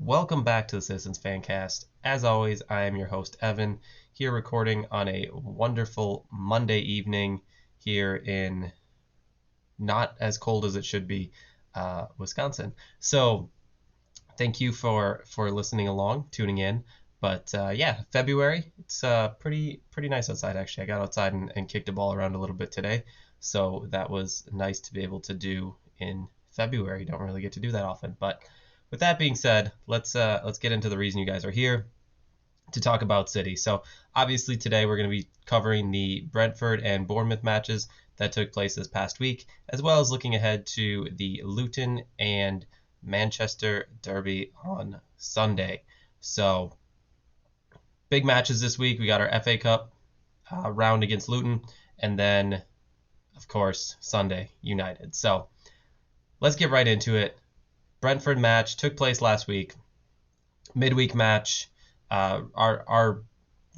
Welcome back to the Citizens Fancast. As always, I am your host, Evan, here recording on a wonderful Monday evening here in not as cold as it should be, Wisconsin. So thank you for listening along, tuning in. But yeah, February, it's pretty nice outside, actually. I got outside and kicked a ball around a little bit today. So that was nice to be able to do in February. Don't really get to do that often. But with that being said, let's get into the reason you guys are here to talk about City. So obviously today we're going to be covering the Brentford and Bournemouth matches that took place this past week, as well as looking ahead to the Luton and Manchester derby on Sunday. So big matches this week. We got our FA Cup round against Luton, and then of course Sunday United. So let's get right into it. Brentford match took place last week. Midweek match. Our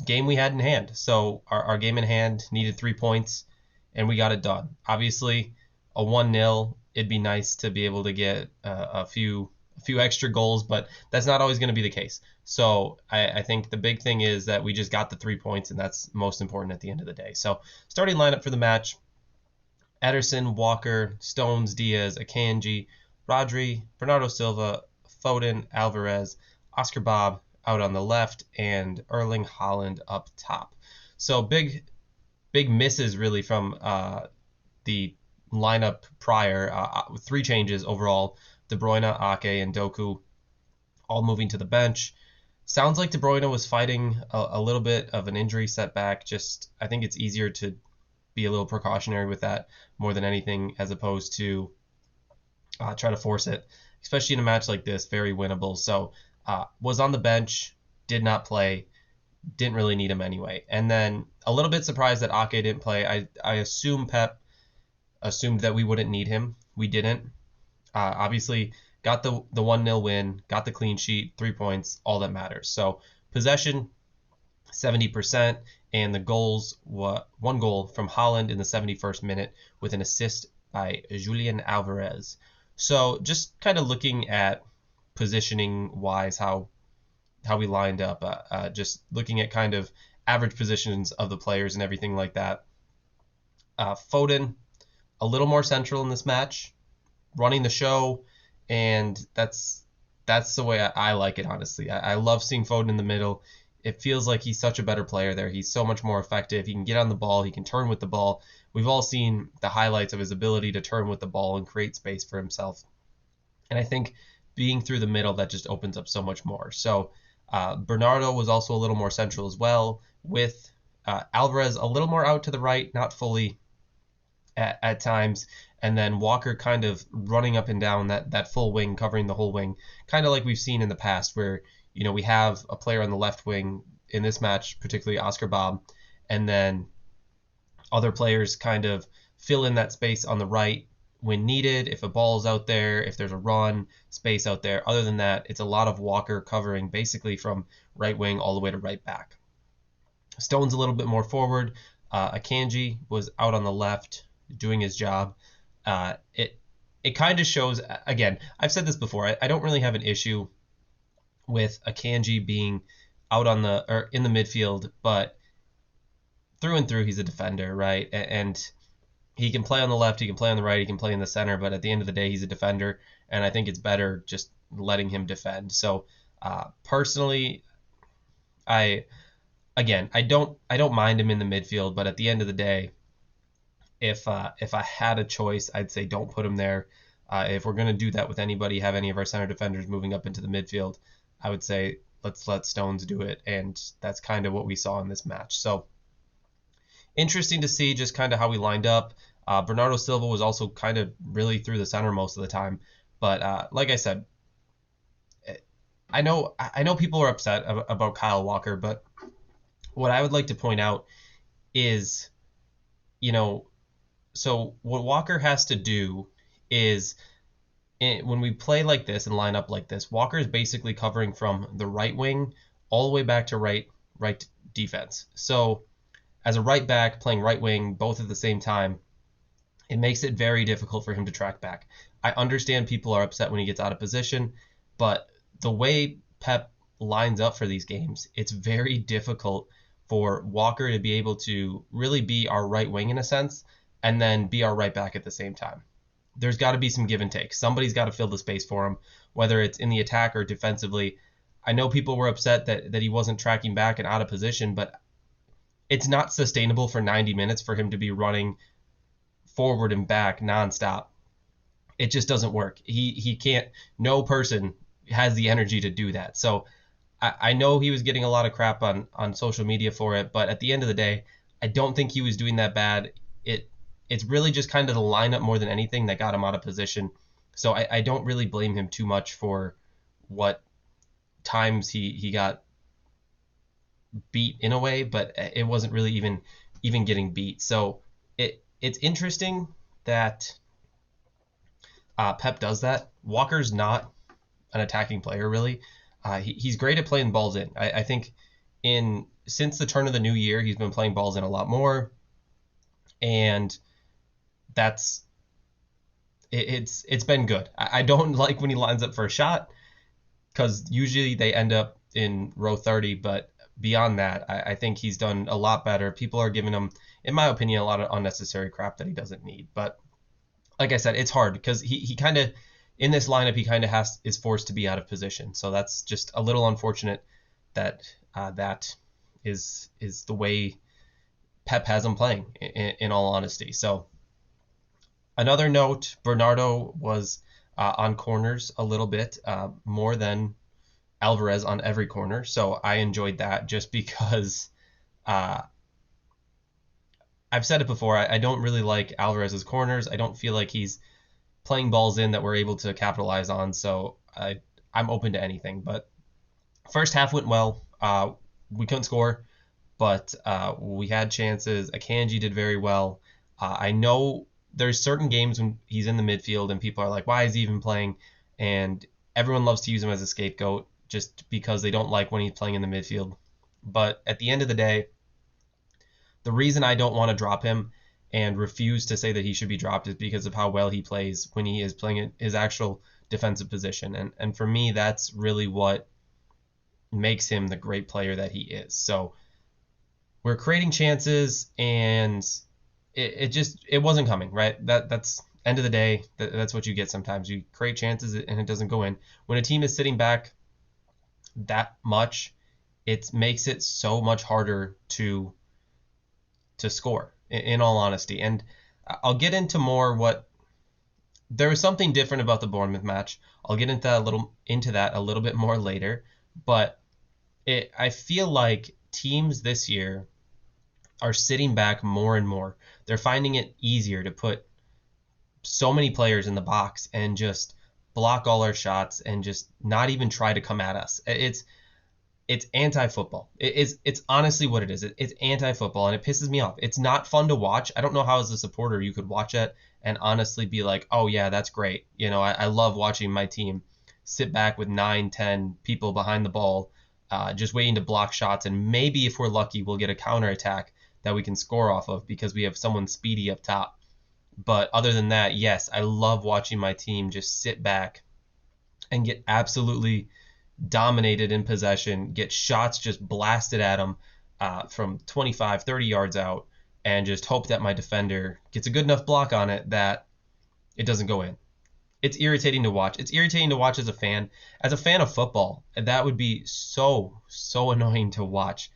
game we had in hand. So our game in hand needed 3 points, and we got it done. Obviously, a 1-0. It'd be nice to be able to get a few extra goals, but that's not always going to be the case. So I think the big thing is that we just got the 3 points, and that's most important at the end of the day. So starting lineup for the match: Ederson, Walker, Stones, Diaz, Akanji, Rodri, Bernardo Silva, Foden, Alvarez, Oscar Bob out on the left, and Erling Haaland up top. So big misses really from the lineup prior, with 3 changes overall: De Bruyne, Ake, and Doku all moving to the bench. Sounds like De Bruyne was fighting a little bit of an injury setback. Just I think it's easier to be a little precautionary with that more than anything, as opposed to try to force it, especially in a match like this, very winnable. So was on the bench, did not play, didn't really need him anyway. And then a little bit surprised that Ake didn't play. I assume Pep assumed that we wouldn't need him. We didn't. Obviously got the 1-0 win, got the clean sheet, 3 points, all that matters. So possession 70%, and the goals, 1 goal from Haaland in the 71st minute with an assist by Julian Alvarez. So just kind of looking at positioning wise, how we lined up, just looking at kind of average positions of the players and everything like that. Foden a little more central in this match, running the show, and that's the way I like it, honestly. I love seeing Foden in the middle. It feels like he's such a better player there. He's so much more effective. He can get on the ball. He can turn with the ball. We've all seen the highlights of his ability to turn with the ball and create space for himself. And I think being through the middle, that just opens up so much more. So Bernardo was also a little more central as well, with Alvarez a little more out to the right, not fully at times, and then Walker kind of running up and down that full wing, covering the whole wing, kind of like we've seen in the past, where we have a player on the left wing in this match, particularly Oscar Bob, and then other players kind of fill in that space on the right when needed, if a ball's out there, if there's a run, space out there. Other than that, it's a lot of Walker covering basically from right wing all the way to right back. Stone's a little bit more forward. Akanji was out on the left doing his job. It kind of shows, again, I've said this before, I don't really have an issue with Akanji being out in the midfield, but through and through he's a defender, right? And he can play on the left, he can play on the right, he can play in the center, but at the end of the day he's a defender, and I think it's better just letting him defend. So personally, I don't mind him in the midfield, but at the end of the day, if I had a choice, I'd say don't put him there. If we're going to do that with anybody, have any of our center defenders moving up into the midfield, I would say let's let Stones do it, and that's kind of what we saw in this match. So interesting to see just kind of how we lined up. Bernardo Silva was also kind of really through the center most of the time, but like I said, I know people are upset about Kyle Walker, but what I would like to point out is, so what Walker has to do is, when we play like this and line up like this, Walker is basically covering from the right wing all the way back to right defense. So as a right back playing right wing both at the same time, it makes it very difficult for him to track back. I understand people are upset when he gets out of position, but the way Pep lines up for these games, it's very difficult for Walker to be able to really be our right wing in a sense, and then be our right back at the same time. There's got to be some give and take. Somebody's got to fill the space for him, whether it's in the attack or defensively. I know people were upset that he wasn't tracking back and out of position, but it's not sustainable for 90 minutes for him to be running forward and back nonstop. It just doesn't work. He can't. No person has the energy to do that. So I know he was getting a lot of crap on social media for it, but at the end of the day, I don't think he was doing that bad. It's really just kind of the lineup more than anything that got him out of position. So I don't really blame him too much for what times he got beat in a way, but it wasn't really even getting beat. So it's interesting that Pep does that. Walker's not an attacking player really. He's great at playing balls in. I think since the turn of the new year, he's been playing balls in a lot more, and it's been good. I don't like when he lines up for a shot because usually they end up in row 30, but beyond that, I think he's done a lot better. People are giving him, in my opinion, a lot of unnecessary crap that he doesn't need. But like I said, it's hard because he kind of, in this lineup, he kind of is forced to be out of position. So that's just a little unfortunate that that is the way Pep has him playing, in all honesty. So another note, Bernardo was on corners a little bit more than Alvarez on every corner. So I enjoyed that just because I've said it before. I don't really like Alvarez's corners. I don't feel like he's playing balls in that we're able to capitalize on. So I'm open to anything. But first half went well. We couldn't score, but we had chances. Akanji did very well. I know there's certain games when he's in the midfield and people are like, why is he even playing? And everyone loves to use him as a scapegoat just because they don't like when he's playing in the midfield. But at the end of the day, the reason I don't want to drop him and refuse to say that he should be dropped is because of how well he plays when he is playing his actual defensive position. And for me, that's really what makes him the great player that he is. So we're creating chances, and it wasn't coming, right? That's end of the day. That's what you get sometimes. You create chances and it doesn't go in. When a team is sitting back that much, it makes it so much harder to score, in all honesty. And I'll get into more there was something different about the Bournemouth match. I'll get into that a little bit more later, but I feel like teams this year are sitting back more and more. They're finding it easier to put so many players in the box and just block all our shots and just not even try to come at us. It's anti-football. It's honestly what it is. It's anti-football, and it pisses me off. It's not fun to watch. I don't know how as a supporter you could watch it and honestly be like, oh yeah, that's great. I love watching my team sit back with 9, 10 people behind the ball, just waiting to block shots, and maybe if we're lucky, we'll get a counterattack that we can score off of because we have someone speedy up top. But other than that, yes, I love watching my team just sit back and get absolutely dominated in possession, get shots just blasted at them from 25, 30 yards out, and just hope that my defender gets a good enough block on it that it doesn't go in. It's irritating to watch. It's irritating to watch as a fan. As a fan of football, that would be so annoying to watch.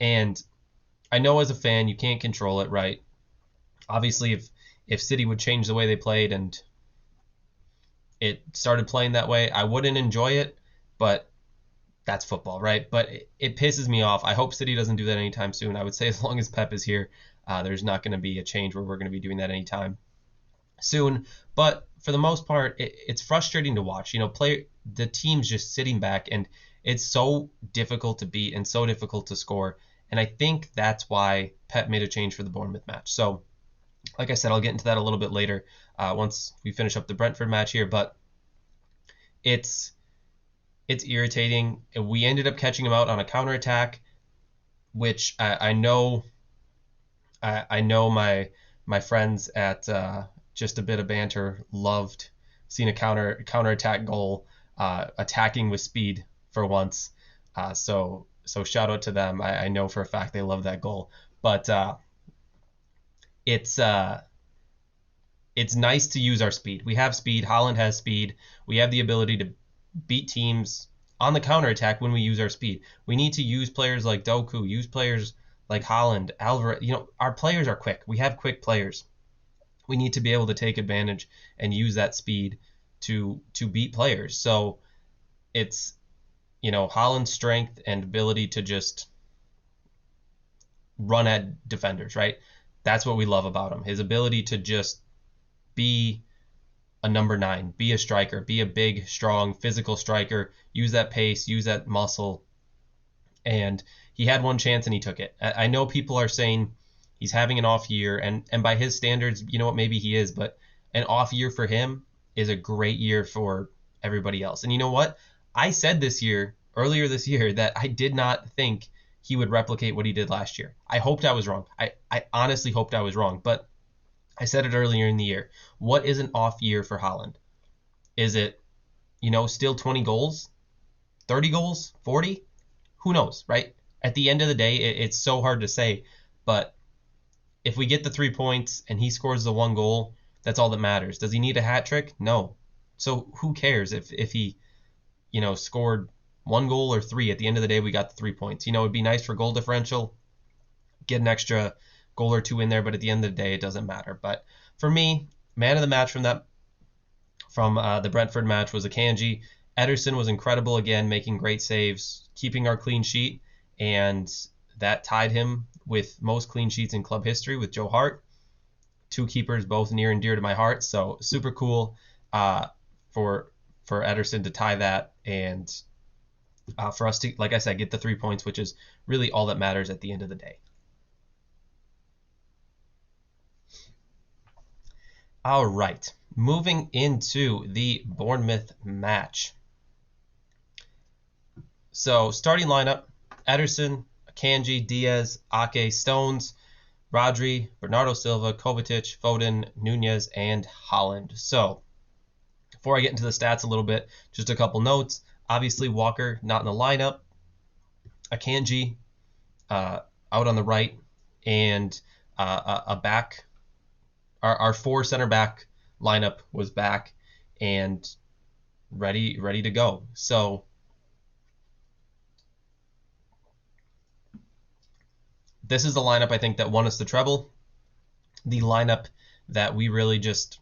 And I know as a fan, you can't control it, right? Obviously, if City would change the way they played and it started playing that way, I wouldn't enjoy it, but that's football, right? But it pisses me off. I hope City doesn't do that anytime soon. I would say as long as Pep is here, there's not going to be a change where we're going to be doing that anytime soon. But for the most part, it's frustrating to watch. The team's just sitting back, and it's so difficult to beat and so difficult to score. And I think that's why Pep made a change for the Bournemouth match. So, like I said, I'll get into that a little bit later once we finish up the Brentford match here. But it's irritating. We ended up catching him out on a counterattack, which I know my friends at Just a Bit of Banter loved seeing a counterattack goal. attacking with speed for once. So shout out to them. I know for a fact they love that goal. But it's nice to use our speed. We have speed. Haaland has speed. We have the ability to beat teams on the counterattack when we use our speed. We need to use players like Doku, use players like Haaland, Alvarez. Our players are quick. We have quick players. We need to be able to take advantage and use that speed to beat players. So it's, Haaland's strength and ability to just run at defenders, right? That's what we love about him. His ability to just be a number 9, be a striker, be a big, strong, physical striker, use that pace, use that muscle. And he had one chance and he took it. I know people are saying he's having an off year, and by his standards, you know what, maybe he is, but an off year for him is a great year for everybody else. And you know what? I said earlier this year, that I did not think he would replicate what he did last year. I hoped I was wrong. I honestly hoped I was wrong, but I said it earlier in the year. What is an off year for Haaland? Is it, still 20 goals? 30 goals? 40? Who knows, right? At the end of the day, it's so hard to say, but if we get the 3 points and he scores the 1 goal, that's all that matters. Does he need a hat trick? No. So who cares if he, scored 1 goal or 3? At the end of the day, we got the 3 points. It'd be nice for goal differential, get an extra goal or 2 in there, but at the end of the day, it doesn't matter. But for me, man of the match from the Brentford match was Akanji. Ederson was incredible again, making great saves, keeping our clean sheet, and that tied him with most clean sheets in club history with Joe Hart. 2 keepers, both near and dear to my heart. So super cool for Ederson to tie that, and for us to, like I said, get the 3 points, which is really all that matters at the end of the day. All right, moving into the Bournemouth match. So starting lineup: Ederson, Akanji, Diaz, Ake, Stones, Rodri, Bernardo Silva, Kovacic, Foden, Nunez, and Haaland. So before I get into the stats a little bit, just a couple notes. Obviously, Walker not in the lineup. Akanji out on the right, and a back. Our 4 center back lineup was back and ready to go. So this is the lineup I think that won us the treble. The lineup that we really just,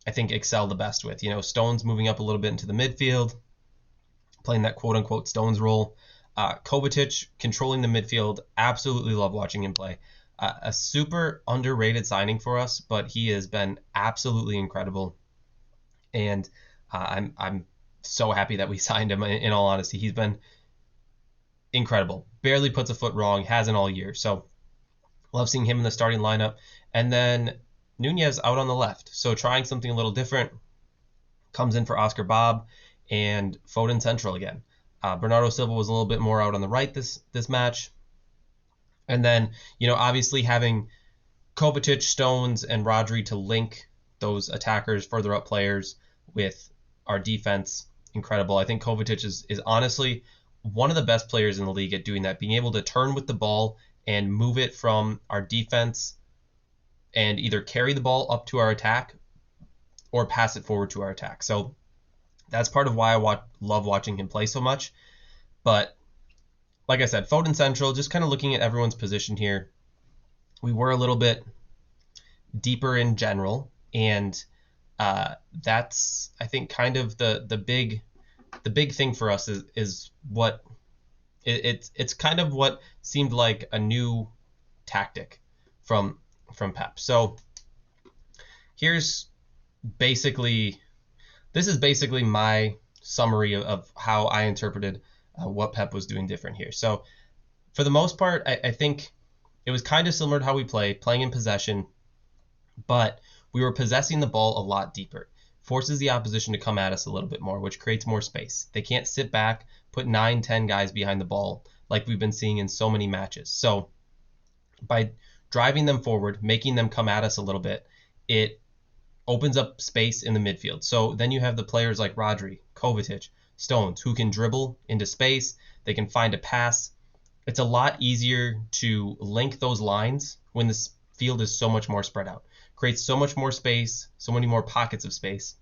I think, excel the best with. Stones moving up a little bit into the midfield, playing that quote-unquote Stones role. Kovacic controlling the midfield. Absolutely love watching him play. A super underrated signing for us, but he has been absolutely incredible. And I'm so happy that we signed him, in all honesty. He's been incredible. Barely puts a foot wrong, hasn't all year. So love seeing him in the starting lineup. And then Nunez out on the left. So trying something a little different. Comes in for Oscar Bob, and Foden central again. Bernardo Silva was a little bit more out on the right this match. And then, obviously having Kovacic, Stones, and Rodri to link those attackers, further up players with our defense, incredible. I think Kovacic is honestly one of the best players in the league at doing that, being able to turn with the ball and move it from our defense and either carry the ball up to our attack or pass it forward to our attack. So that's part of why I love watching him play so much. But like I said, Foden central, just kind of looking at everyone's position here. We were a little bit deeper in general, and that's, I think, kind of the big thing for us is what it's kind of what seemed like a new tactic from Pep. So this is basically my summary of how I interpreted what Pep was doing different here. So for the most part, I think it was kind of similar to how we playing in possession, but we were possessing the ball a lot deeper. Forces the opposition to come at us a little bit more, which creates more space. They can't sit back, put 9-10 guys behind the ball like we've been seeing in so many matches. So by driving them forward, making them come at us a little bit, it opens up space in the midfield. So then you have the players like Rodri, Kovacic, Stones, who can dribble into space. They can find a pass. It's a lot easier to link those lines when the field is so much more spread out. Creates so much more space, so many more pockets of space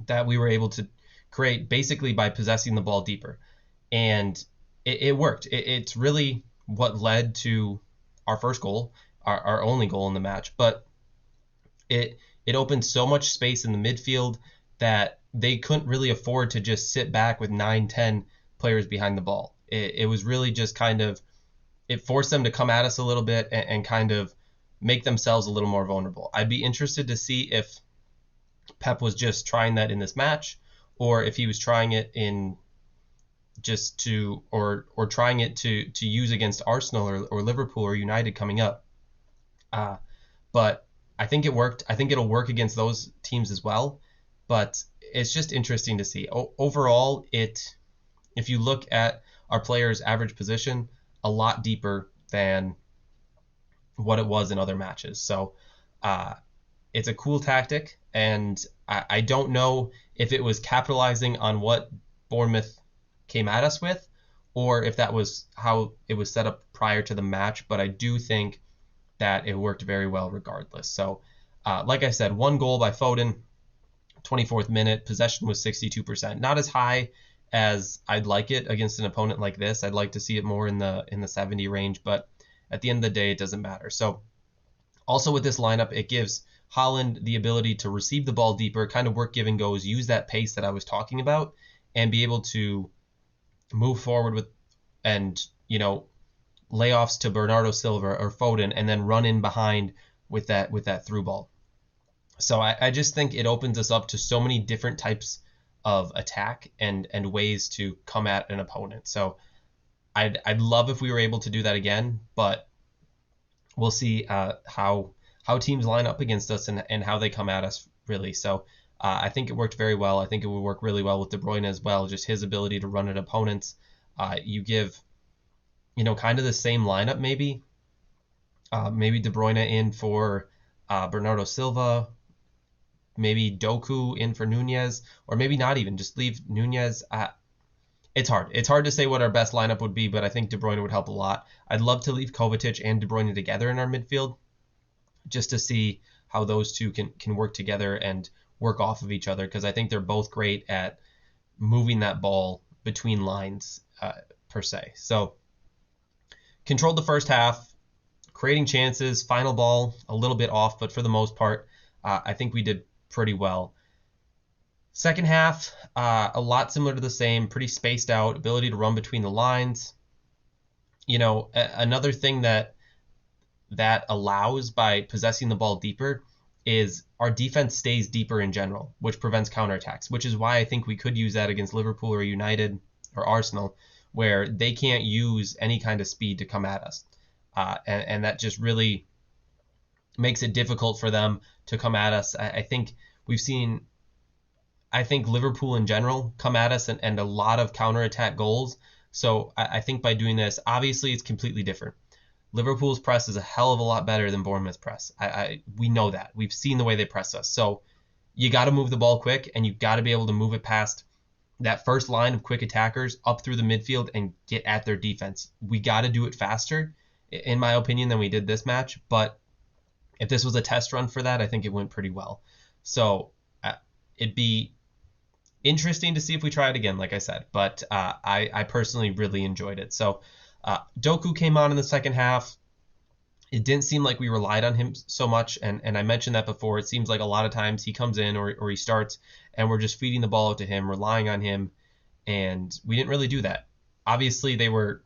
that we were able to create basically by possessing the ball deeper. And it worked. It's really what led to our first goal, our only goal in the match. But it opened so much space in the midfield that they couldn't really afford to just sit back with 9-10 players behind the ball. It was really just kind of, it forced them to come at us a little bit and kind of make themselves a little more vulnerable. I'd be interested to see if Pep was just trying that in this match, or if he was trying it in just to, or trying it to use against Arsenal or Liverpool or United coming up. But I think it worked. I think it'll work against those teams as well. But it's just interesting to see. Overall, if you look at our players' average position, a lot deeper than what it was in other matches. So it's a cool tactic, and I don't know if it was capitalizing on what Bournemouth came at us with, or if that was how it was set up prior to the match, but I do think that it worked very well regardless. So like I said, 1 goal by Foden, 24th minute, possession was 62%. Not as high as I'd like it against an opponent like this. I'd like to see it more in the 70 range, but at the end of the day, it doesn't matter. So also with this lineup, it gives Haaland the ability to receive the ball deeper, kind of work give and goes, use that pace that I was talking about, and be able to move forward with, and layoffs to Bernardo Silva or Foden, and then run in behind with that through ball. So I just think it opens us up to so many different types of attack and ways to come at an opponent. So I'd love if we were able to do that again, but we'll see how teams line up against us and how they come at us, really. So I think it worked very well. I think it would work really well with De Bruyne as well, just his ability to run at opponents. You give, kind of the same lineup maybe. Maybe De Bruyne in for Bernardo Silva, maybe Doku in for Nunez, or maybe not even, just leave Nunez. It's hard. It's hard to say what our best lineup would be, but I think De Bruyne would help a lot. I'd love to leave Kovacic and De Bruyne together in our midfield, just to see how those two can work together and work off of each other, because I think they're both great at moving that ball between lines, per se. So controlled the first half, creating chances, final ball a little bit off, but for the most part, I think we did pretty well. Second half, a lot similar to the same, pretty spaced out, ability to run between the lines. Another thing that allows by possessing the ball deeper is our defense stays deeper in general, which prevents counterattacks, which is why I think we could use that against Liverpool or United or Arsenal, where they can't use any kind of speed to come at us. And that just really makes it difficult for them to come at us. I think we've seen, Liverpool in general come at us and a lot of counterattack goals. So I think by doing this, obviously it's completely different. Liverpool's press is a hell of a lot better than Bournemouth's press. We know that. We've seen the way they press us. So you got to move the ball quick, and you've got to be able to move it past that first line of quick attackers up through the midfield and get at their defense. We got to do it faster, in my opinion, than we did this match. But if this was a test run for that, I think it went pretty well. So it'd be interesting to see if we try it again, like I said. But I personally really enjoyed it. So Doku came on in the second half. It didn't seem like we relied on him so much, and I mentioned that before. It seems like a lot of times he comes in or he starts, and we're just feeding the ball out to him, relying on him, and we didn't really do that. Obviously, they were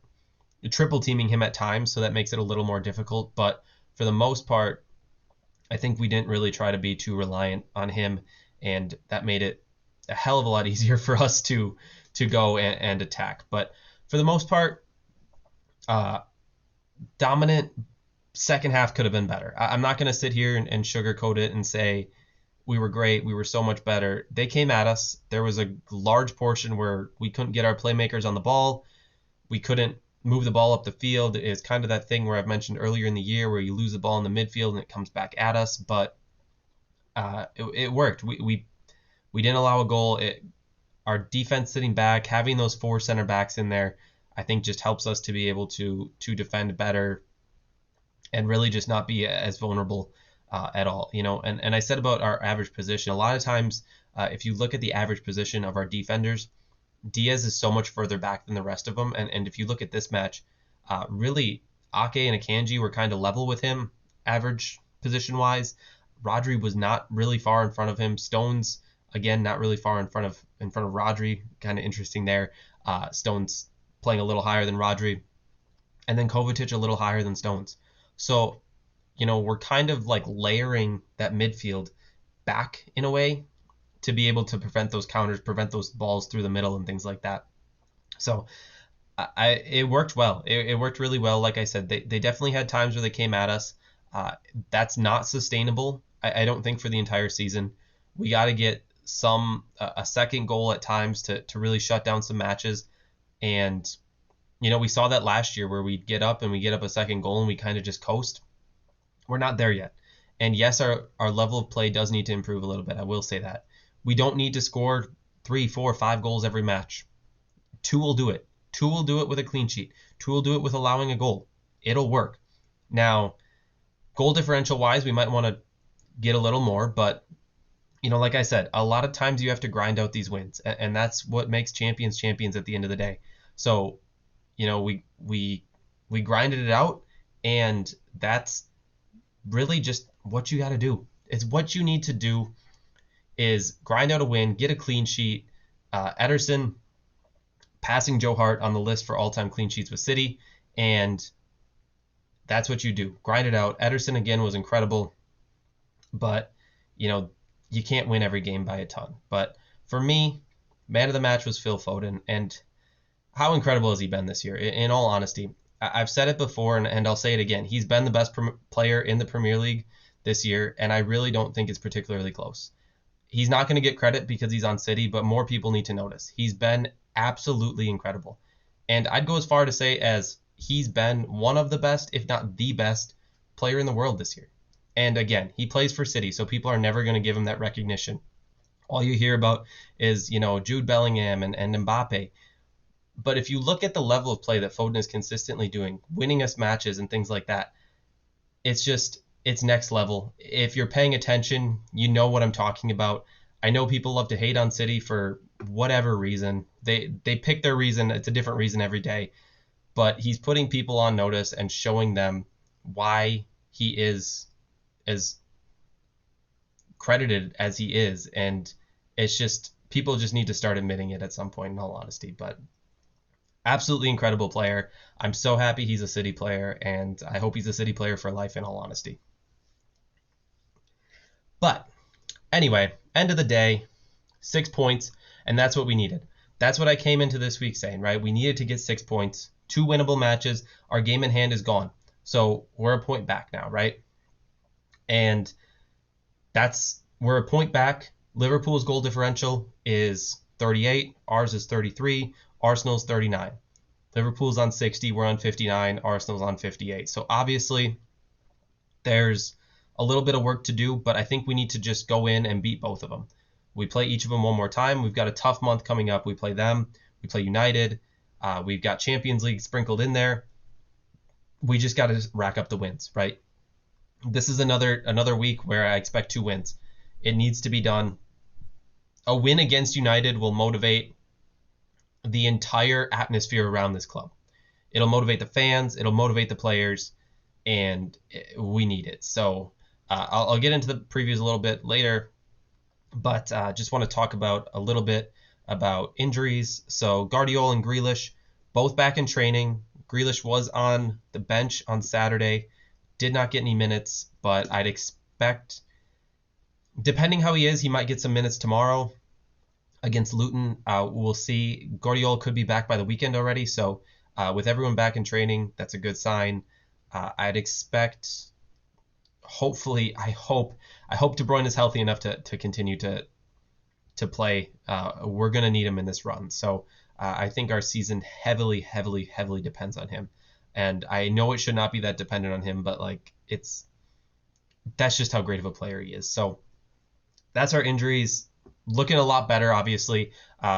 triple teaming him at times, so that makes it a little more difficult, but for the most part, I think we didn't really try to be too reliant on him, and that made it a hell of a lot easier for us to go and attack. But for the most part, dominant. Second half could have been better. I'm not going to sit here and sugarcoat it and say we were great, we were so much better. They came at us. There was a large portion where we couldn't get our playmakers on the ball. We couldn't move the ball up the field. It's kind of that thing where I've mentioned earlier in the year where you lose the ball in the midfield and it comes back at us. But it worked. We didn't allow a goal. Our defense sitting back, having those 4 center backs in there, I think just helps us to be able to defend better and really just not be as vulnerable at all. And I said about our average position, a lot of times if you look at the average position of our defenders, Diaz is so much further back than the rest of them. And if you look at this match, really Ake and Akanji were kind of level with him, average position wise. Rodri was not really far in front of him. Stones, again, not really far in front of Rodri. Kind of interesting there. Stones playing a little higher than Rodri, and then Kovacic a little higher than Stones. So, we're kind of like layering that midfield back in a way to be able to prevent those counters, prevent those balls through the middle and things like that. So it worked well. It worked really well. Like I said, they definitely had times where they came at us. That's not sustainable, I don't think, for the entire season. We got to get a second goal at times to really shut down some matches. And, we saw that last year where we'd get up a second goal and we kind of just coast. We're not there yet. And yes, our level of play does need to improve a little bit. I will say that. We don't need to score 3, 4, 5 goals every match. 2 will do it. 2 will do it with a clean sheet. 2 will do it with allowing a goal. It'll work. Now, goal differential wise, we might want to get a little more, but like I said, a lot of times you have to grind out these wins, and that's what makes champions at the end of the day. So, we grinded it out, and that's really just what you got to do. It's what you need to do is grind out a win, get a clean sheet. Ederson passing Joe Hart on the list for all-time clean sheets with City, and that's what you do. Grind it out. Ederson again was incredible, but you can't win every game by a ton. But for me, man of the match was Phil Foden, and how incredible has he been this year? In all honesty, I've said it before, and I'll say it again. He's been the best player in the Premier League this year, and I really don't think it's particularly close. He's not going to get credit because he's on City, but more people need to notice. He's been absolutely incredible. And I'd go as far to say as he's been one of the best, if not the best, player in the world this year. And again, he plays for City, so people are never going to give him that recognition. All you hear about is, Jude Bellingham and Mbappe. But if you look at the level of play that Foden is consistently doing, winning us matches and things like that, it's next level. If you're paying attention, you know what I'm talking about. I know people love to hate on City for whatever reason. They pick their reason. It's a different reason every day. But he's putting people on notice and showing them why he is as credited as he is. And it's just, people just need to start admitting it at some point, in all honesty. But absolutely incredible player. I'm so happy he's a City player, and I hope he's a City player for life, in all honesty. But anyway, end of the day, 6 points, and that's what we needed. That's what I came into this week saying, right? We needed to get 6 points, 2 winnable matches. Our game in hand is gone. So we're a point back now, right? And we're a point back. Liverpool's goal differential is 38. Ours is 33. Arsenal's 39. Liverpool's on 60. We're on 59. Arsenal's on 58. So obviously there's a little bit of work to do, but I think we need to just go in and beat both of them. We play each of them one more time. We've got a tough month coming up. We play them. We play United. We've got Champions League sprinkled in there. We just got to rack up the wins, right? This is another week where I expect 2 wins. It needs to be done. A win against United will motivate the entire atmosphere around this club. It'll motivate the fans. It'll motivate the players, and we need it. So I'll get into the previews a little bit later, but just want to talk about a little bit about injuries. So Guardiola and Grealish, both back in training. Grealish was on the bench on Saturday, did not get any minutes, but I'd expect, depending how he is, he might get some minutes tomorrow against Luton. We'll see. Guardiola could be back by the weekend already, so with everyone back in training, that's a good sign. I'd expect, hopefully, I hope De Bruyne is healthy enough to continue to play. We're going to need him in this run. So I think our season heavily depends on him. And I know it should not be that dependent on him, but that's just how great of a player he is. So that's our injuries. Looking a lot better, obviously.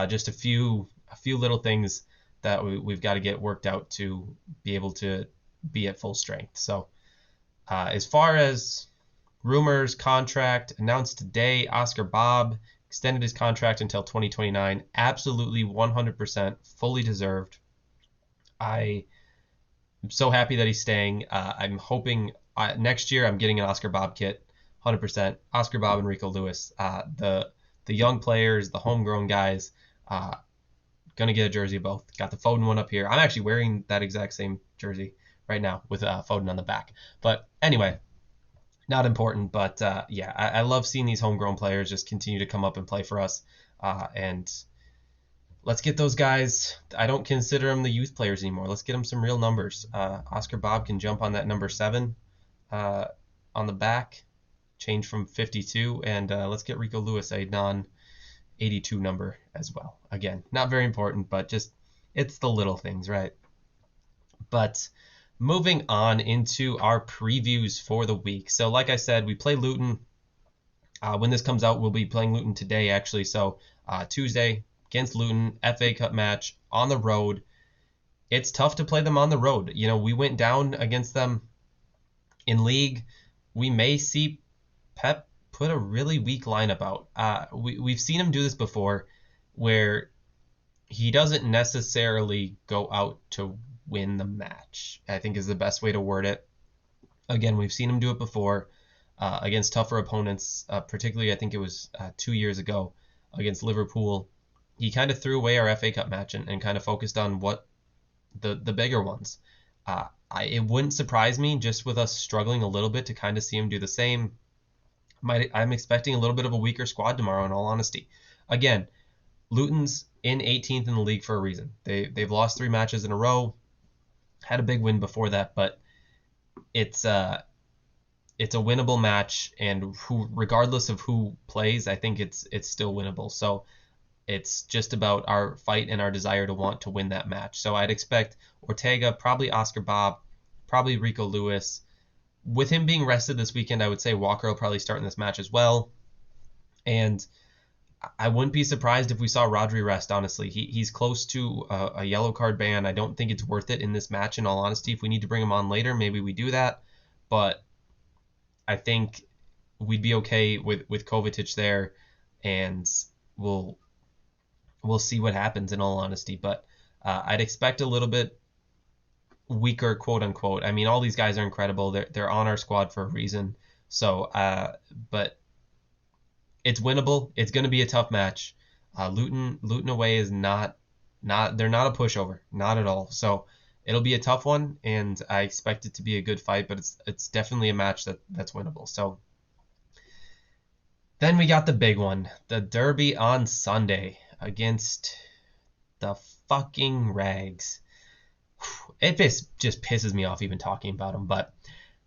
Just a few little things that we've got to get worked out to be able to be at full strength. So as far as rumors, contract announced today, Oscar Bob extended his contract until 2029. Absolutely 100% fully deserved. I'm so happy that he's staying. I'm hoping next year I'm getting an Oscar Bob kit, 100%. Oscar Bob and Rico Lewis, the young players, the homegrown guys, gonna get a jersey of both. Got the Foden one up here. I'm actually wearing that exact same jersey right now with Foden on the back. But anyway, not important. But yeah, I love seeing these homegrown players just continue to come up and play for us. And let's get those guys. I don't consider them the youth players anymore. Let's get them some real numbers. Oscar Bob can jump on that number 7 on the back, change from 52, and let's get Rico Lewis a non-82 number as well. Again, not very important, but just it's the little things, right? But moving on into our previews for the week. So like I said, we play Luton. When this comes out, we'll be playing Luton today, actually. So Tuesday against Luton, FA Cup match on the road. It's tough to play them on the road. You know, we went down against them in league. We may see Pep put a really weak lineup out. We've seen him do this before where he doesn't necessarily go out to win the match, I think is the best way to word it. Again, we've seen him do it before against tougher opponents, particularly I think it was 2 years ago against Liverpool. He kind of threw away our FA Cup match and kind of focused on what the bigger ones. It wouldn't surprise me just with us struggling a little bit to kind of see him do the same. I'm expecting a little bit of a weaker squad tomorrow, in all honesty. Again, Luton's in 18th in the league for a reason. They've lost 3 matches in a row, had a big win before that, but it's a winnable match, and regardless of who plays, I think it's still winnable. So it's just about our fight and our desire to want to win that match. So I'd expect Ortega, probably Oscar Bob, probably Rico Lewis. With him being rested this weekend, I would say Walker will probably start in this match as well. And I wouldn't be surprised if we saw Rodri rest, honestly. He's close to a yellow card ban. I don't think it's worth it in this match, in all honesty. If we need to bring him on later, maybe we do that. But I think we'd be okay with Kovacic there, and we'll see what happens, in all honesty. But I'd expect a little bit weaker, quote unquote. I mean, all these guys are incredible. They're on our squad for a reason. So, but it's winnable. It's going to be a tough match. Luton away is not they're not a pushover, not at all. So it'll be a tough one, and I expect it to be a good fight. But it's definitely a match that's winnable. So then we got the big one, the derby on Sunday against the fucking Rags. It just pisses me off even talking about them, but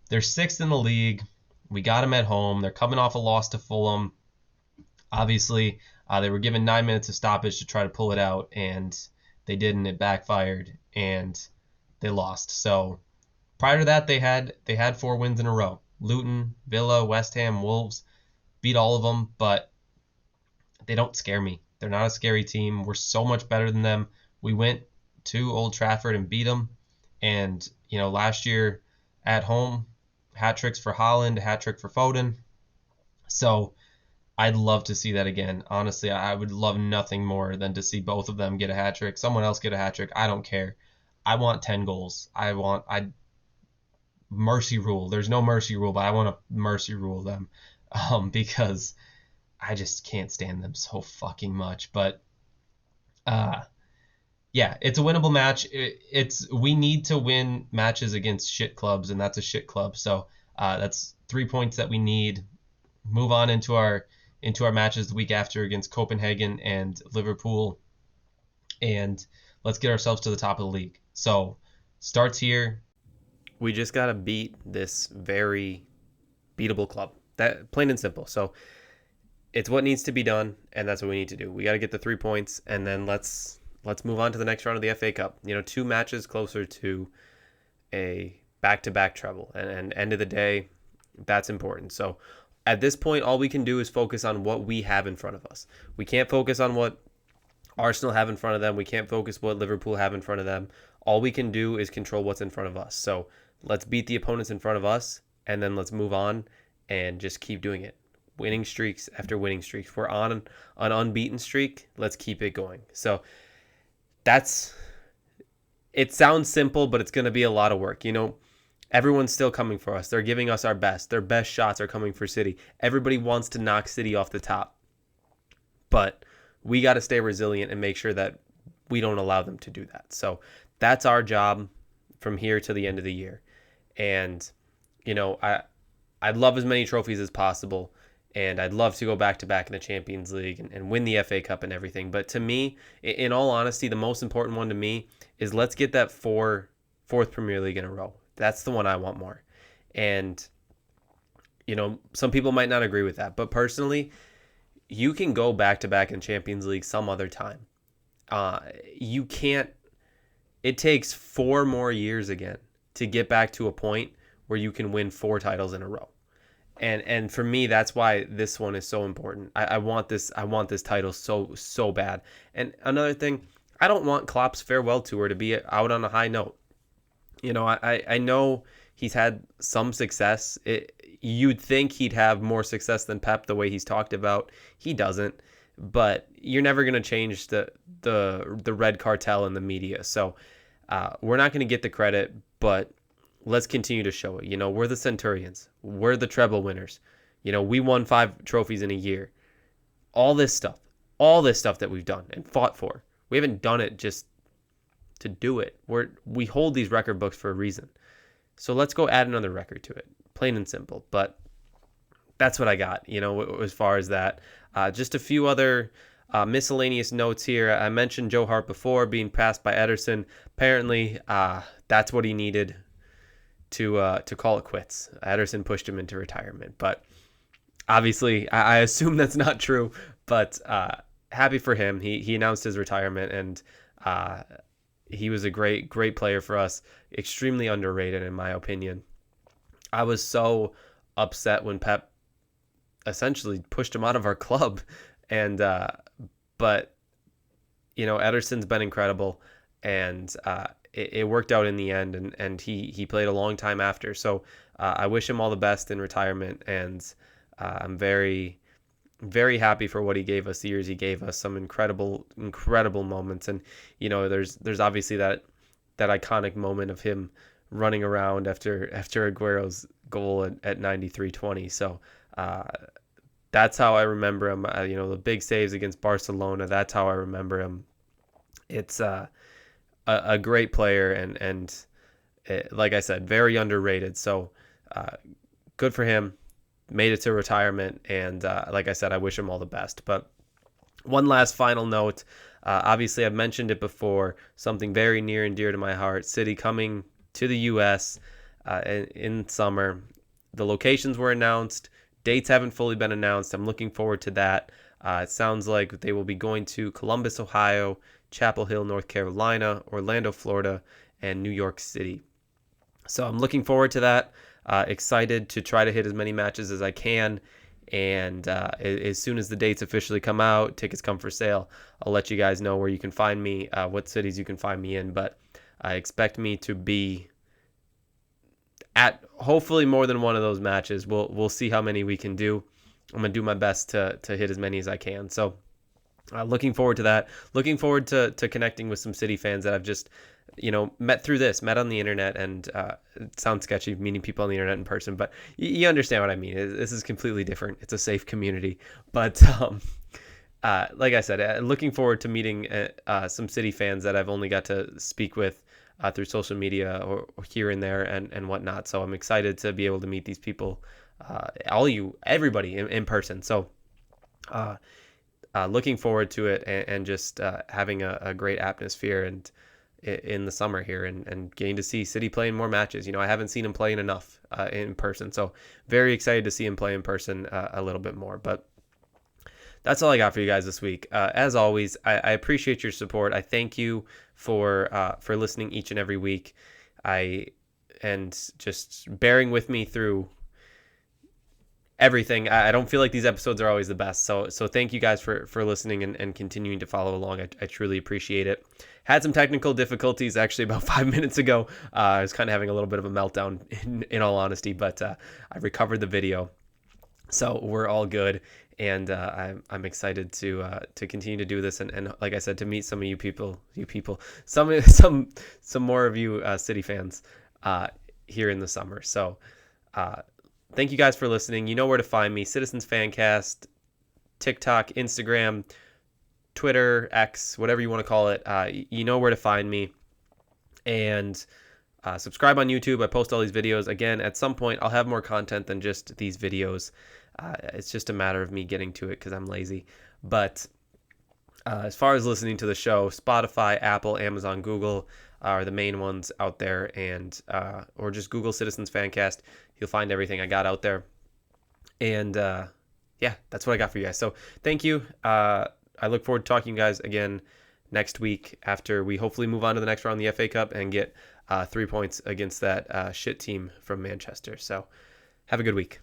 they're 6th in the league. We got them at home. They're coming off a loss to Fulham. Obviously, they were given 9 minutes of stoppage to try to pull it out, and they didn't. It backfired, and they lost. So prior to that, they had 4 wins in a row. Luton, Villa, West Ham, Wolves, beat all of them, but they don't scare me. They're not a scary team. We're so much better than them. We went to Old Trafford and beat them. And, you know, last year at home, hat tricks for Haaland, hat trick for Foden. So I'd love to see that again. Honestly, I would love nothing more than to see both of them get a hat trick, someone else get a hat trick. I don't care. I want 10 goals. I mercy rule. There's no mercy rule, but I want to mercy rule them because I just can't stand them so fucking much. But yeah, it's a winnable match. We need to win matches against shit clubs, and that's a shit club. So that's 3 points that we need. Move on into our matches the week after against Copenhagen and Liverpool, and let's get ourselves to the top of the league. So starts here. We just gotta beat this very beatable club. That plain and simple. So it's what needs to be done, and that's what we need to do. We got to get the 3 points, and then let's move on to the next round of the FA Cup. You know, 2 matches closer to a back-to-back treble, and end of the day, that's important. So at this point, all we can do is focus on what we have in front of us. We can't focus on what Arsenal have in front of them. We can't focus what Liverpool have in front of them. All we can do is control what's in front of us. So let's beat the opponents in front of us, and then let's move on and just keep doing it. Winning streaks after winning streaks. We're on an unbeaten streak. Let's keep it going. So it sounds simple, but it's going to be a lot of work. Everyone's still coming for us. They're giving us our best. Their best shots are coming for City. Everybody wants to knock City off the top. But we got to stay resilient and make sure that we don't allow them to do that. So that's our job from here to the end of the year. And, I'd love as many trophies as possible. And I'd love to go back-to-back in the Champions League and win the FA Cup and everything. But to me, in all honesty, the most important one to me is let's get that fourth Premier League in a row. That's the one I want more. And, some people might not agree with that. But personally, you can go back-to-back in Champions League some other time. You can't. It takes 4 more years again to get back to a point where you can win 4 titles in a row. And for me, that's why this one is so important. I want this title so bad. And another thing, I don't want Klopp's farewell tour to be out on a high note. I know he's had some success. You'd think he'd have more success than Pep the way he's talked about. He doesn't. But you're never going to change the red cartel in the media. So we're not going to get the credit, but let's continue to show it. We're the Centurions. We're the treble winners. We won 5 trophies in a year. All this stuff that we've done and fought for. We haven't done it just to do it. We hold these record books for a reason. So let's go add another record to it. Plain and simple. But that's what I got, as far as that. Just a few other miscellaneous notes here. I mentioned Joe Hart before being passed by Ederson. Apparently, that's what he needed to call it quits. Ederson pushed him into retirement. But obviously, I assume that's not true. But happy for him. He announced his retirement, and he was a great player for us. Extremely underrated, in my opinion. I was so upset when Pep essentially pushed him out of our club, and but Ederson's been incredible, and it worked out in the end, and he played a long time after. So I wish him all the best in retirement, and I'm very, very happy for what he gave us, the years he gave us, some incredible moments. And there's obviously that iconic moment of him running around after Aguero's goal at 93-20. So that's how I remember him. The big saves against Barcelona, that's how I remember him. It's a great player, and like I said, very underrated. So good for him. Made it to retirement, and like I said, I wish him all the best. But one last final note. Obviously, I've mentioned it before, something very near and dear to my heart. City coming to the U.S. In summer. The locations were announced. Dates haven't fully been announced. I'm looking forward to that. It sounds like they will be going to Columbus, Ohio, Chapel Hill, North Carolina, Orlando, Florida, and New York City. So I'm looking forward to that. Excited to try to hit as many matches as I can. And as soon as the dates officially come out, tickets come for sale, I'll let you guys know where you can find me, what cities you can find me in. But I expect me to be at hopefully more than one of those matches. We'll see how many we can do. I'm going to do my best to hit as many as I can. So looking forward to that. Looking forward to connecting with some City fans that I've just met on the internet, and it sounds sketchy meeting people on the internet in person, but you understand what I mean. This is completely different. It's a safe community. But like I said, looking forward to meeting some City fans that I've only got to speak with through social media or here and there and whatnot. So I'm excited to be able to meet these people, everybody in person. So looking forward to it, and just having a great atmosphere and in the summer here, and getting to see City playing more matches. I haven't seen him playing enough in person, so very excited to see him play in person a little bit more. But that's all I got for you guys this week. As always, I appreciate your support. I thank you for listening each and every week. And just bearing with me through everything. I don't feel like these episodes are always the best. So thank you guys for listening and continuing to follow along. I truly appreciate it. Had some technical difficulties actually about 5 minutes ago. I was kind of having a little bit of a meltdown in all honesty, but I recovered the video. So we're all good, and I'm excited to continue to do this, and like I said, to meet some of you people, some more of you City fans here in the summer. So thank you guys for listening. You know where to find me: Citizens Fancast, TikTok, Instagram, Twitter, X, whatever you want to call it. You know where to find me, and subscribe on YouTube. I post all these videos. Again, at some point, I'll have more content than just these videos. It's just a matter of me getting to it because I'm lazy. But as far as listening to the show, Spotify, Apple, Amazon, Google are the main ones out there, and or just Google Citizens Fancast. You'll find everything I got out there. And yeah, that's what I got for you guys. So thank you. I look forward to talking to you guys again next week after we hopefully move on to the next round of the FA Cup and get 3 points against that shit team from Manchester. So have a good week.